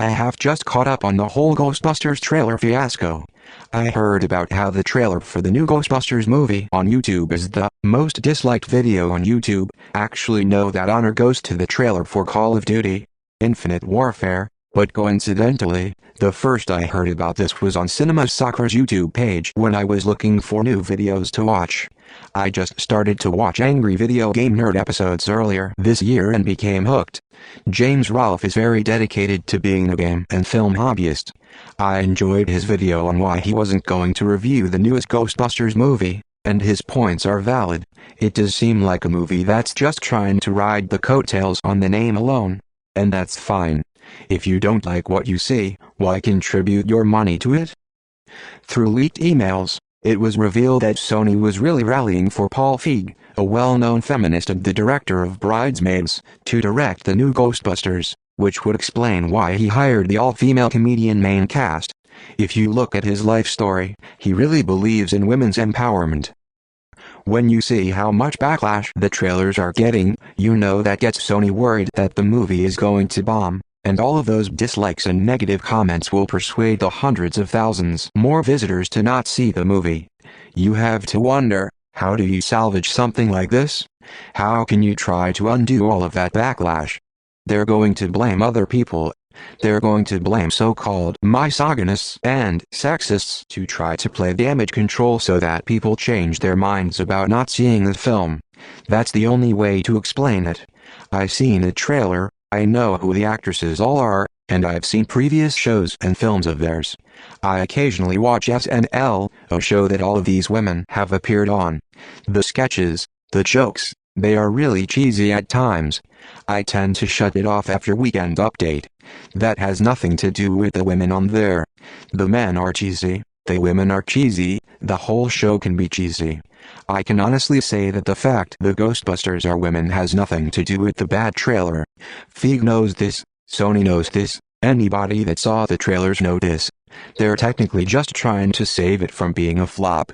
I have just caught up on the whole Ghostbusters trailer fiasco. I heard about how the trailer for the new Ghostbusters movie on YouTube is the most disliked video on YouTube. Actually no, that honor goes to the trailer for Call of Duty Infinite Warfare, but coincidentally, the first I heard about this was on Cinema Soccer's YouTube page when I was looking for new videos to watch. I just started to watch Angry Video Game Nerd episodes earlier this year and became hooked. Rolfe is very dedicated to being a game and film hobbyist. I enjoyed his video on why he wasn't going to review the newest Ghostbusters movie, and his points are valid. It does seem like a movie that's just trying to ride the coattails on the name alone. And that's fine. If you don't like what you see, why contribute your money to it? Through leaked emails, it was revealed that Sony was really rallying for Feig, a well-known feminist and the director of Bridesmaids, to direct the new Ghostbusters, which would explain why he hired the all-female comedian main cast. If you look at his life story, he really believes in women's empowerment. When you see how much backlash the trailers are getting, you know that gets Sony worried that the movie is going to bomb, and all of those dislikes and negative comments will persuade the hundreds of thousands more visitors to not see the movie. You have to wonder, how do you salvage something like this? How can you try to undo all of that backlash? They're going to blame other people. They're going to blame so-called misogynists and sexists to try to play damage control so that people change their minds about not seeing the film. That's the only way to explain it. I've seen the trailer, I know who the actresses all are, and I've seen previous shows and films of theirs. I occasionally watch SNL, a show that all of these women have appeared on. The sketches, the jokes, they are really cheesy at times. I tend to shut it off after Weekend Update. That has nothing to do with the women on there. The men are cheesy, the women are cheesy, the whole show can be cheesy. I can honestly say that the fact the Ghostbusters are women has nothing to do with the bad trailer. Feig knows this, Sony knows this, anybody that saw the trailers know this. They're technically just trying to save it from being a flop.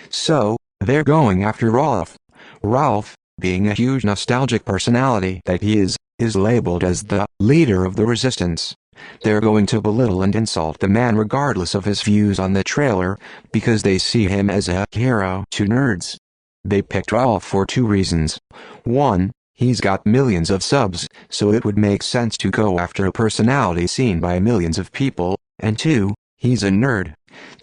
So, they're going after Rolfe. Rolfe, being a huge nostalgic personality that he is labeled as the leader of the resistance. They're going to belittle and insult the man regardless of his views on the trailer, because they see him as a hero to nerds. They picked Rolfe for two reasons. One, he's got millions of subs, so it would make sense to go after a personality seen by millions of people, and two, he's a nerd.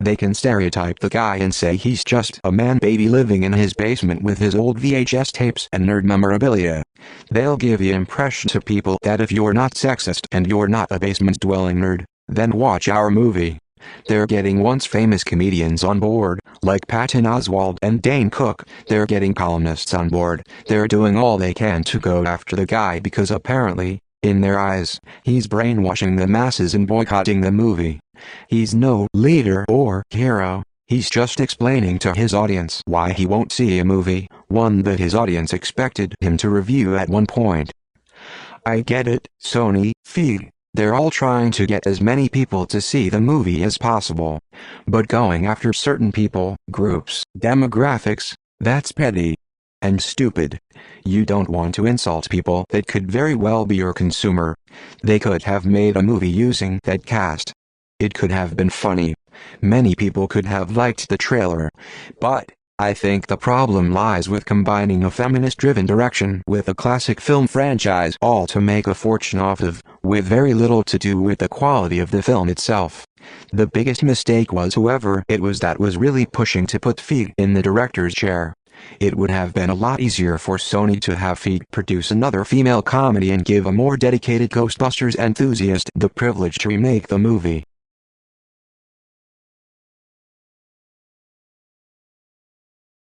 They can stereotype the guy and say he's just a man-baby living in his basement with his old VHS tapes and nerd memorabilia. They'll give the impression to people that if you're not sexist and you're not a basement-dwelling nerd, then watch our movie. They're getting once famous comedians on board, like Patton Oswalt and Dane Cook. They're getting columnists on board. They're doing all they can to go after the guy because apparently, in their eyes, he's brainwashing the masses and boycotting the movie. He's no leader or hero, he's just explaining to his audience why he won't see a movie, one that his audience expected him to review at one point. I get it, Sony, Feig, they're all trying to get as many people to see the movie as possible. But going after certain people, groups, demographics, that's petty and stupid. You don't want to insult people that could very well be your consumer. They could have made a movie using that cast. It could have been funny. Many people could have liked the trailer. But I think the problem lies with combining a feminist-driven direction with a classic film franchise, all to make a fortune off of, with very little to do with the quality of the film itself. The biggest mistake was whoever it was that was really pushing to put Feig in the director's chair. It would have been a lot easier for Sony to have Feig produce another female comedy and give a more dedicated Ghostbusters enthusiast the privilege to remake the movie.